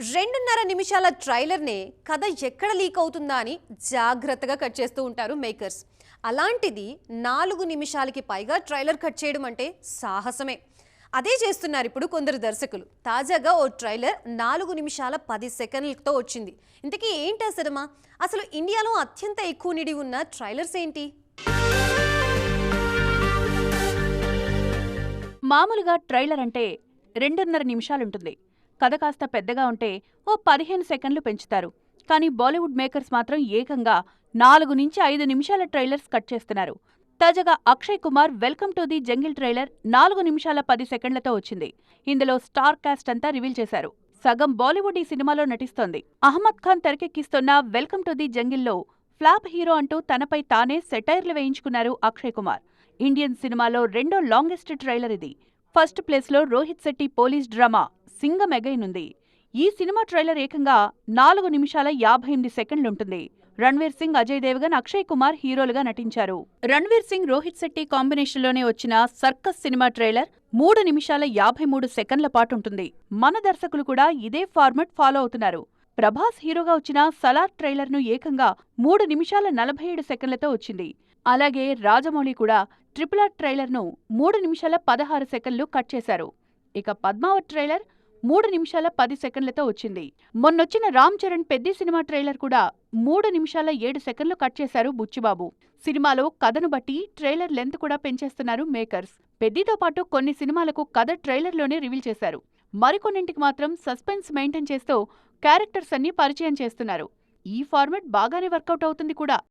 2.5 నిమిషాల ట్రైలర్నే కథ ఎక్కడ లీక్ అవుతుందా అని జాగ్రత్తగా కట్ చేస్తూ ఉంటారు మేకర్స్. అలాంటిది 4 నిమిషాలకి పైగా ట్రైలర్ కట్ చేయడం అంటే సాహసమే. అదే చేస్తున్నారు ఇప్పుడు కొందరు దర్శకులు. తాజాగా ఓ ట్రైలర్ 4 నిమిషాల 10 సెకండ్లతో వచ్చింది. ఇంతకీ ఏంటి ఆ సినిమా? అసలు ఇండియాలో అత్యంత ఎక్కువ నిడి ఉన్న ట్రైలర్స్ ఏంటి? మామూలుగా ట్రైలర్ అంటే 2.5 నిమిషాలుంటుంది. కథ కాస్త పెద్దగా ఉంటే ఓ 15 సెకండ్లు పెంచుతారు. కానీ బాలీవుడ్ మేకర్స్ మాత్రం ఏకంగా 4 నుంచి 5 నిమిషాల ట్రైలర్స్ కట్ చేస్తున్నారు. తాజాగా Akshay Kumar welcome to the jungle trailer 4 నిమిషాల 10 సెకండ్లతో వచ్చింది. ఇందులో స్టార్ కాస్ట్ అంతా రివీల్ చేశారు. సగం బాలీవుడ్ ఈ సినిమాలో నటిస్తోంది. అహ్మద్ ఖాన్ తెరకెక్కిస్తున్న వెల్కమ్ టు ది జంగిల్లో ఫ్లాప్ హీరో అంటూ తనపై తానే సెటైర్లు వేయించుకున్నారు అక్షయ్ కుమార్. ఇండియన్ సినిమాలో రెండో లాంగెస్ట్ ట్రైలర్ ఇది. ఫస్ట్ ప్లేస్లో రోహిత్ శెట్టి పోలీస్ డ్రామా సింగం ఎగైనుంది. ఈ సినిమా ట్రైలర్ ఏకంగా 4 నిమిషాల 58 సెకండ్లుంటుంది. రణ్వీర్ సింగ్, అజయ్ దేవగన్, అక్షయ్ కుమార్ హీరోలుగా నటించారు. రణ్వీర్ సింగ్, రోహిత్ శెట్టి కాంబినేషన్లోనే వచ్చిన సర్కస్ సినిమా ట్రైలర్ 3 నిమిషాల 53 సెకండ్ల పాటుంటుంది. మన దర్శకులు కూడా ఇదే ఫార్మాట్ ఫాలో అవుతున్నారు. ప్రభాస్ హీరోగా వచ్చిన సలార్ ట్రైలర్ను ఏకంగా 3 నిమిషాల 47 సెకండ్లతో వచ్చింది. అలాగే రాజమౌళి కూడా RRR ట్రైలర్ను 3 నిమిషాల 16 సెకండ్లు కట్ చేశారు. ఇక పద్మావత్ ట్రైలర్ 3 నిమిషాల 10 సెకండ్లతో వచ్చింది. మొన్నొచ్చిన రామ్ చరణ్ పెద్ది సినిమా ట్రైలర్ కూడా 3 నిమిషాల 7 సెకండ్లు కట్ చేశారు బుచ్చిబాబు. సినిమాలో కథను బట్టి ట్రైలర్ లెంత్ కూడా పెంచేస్తున్నారు మేకర్స్. పెద్దితో పాటు కొన్ని సినిమాలకు కథ ట్రైలర్లోనే రివీల్ చేశారు. మరికొన్నింటికి మాత్రం సస్పెన్స్ మెయింటైన్ చేస్తూ క్యారెక్టర్స్ అన్ని పరిచయం చేస్తున్నారు. ఈ ఫార్మాట్ బాగానే వర్కౌట్ అవుతుంది కూడా.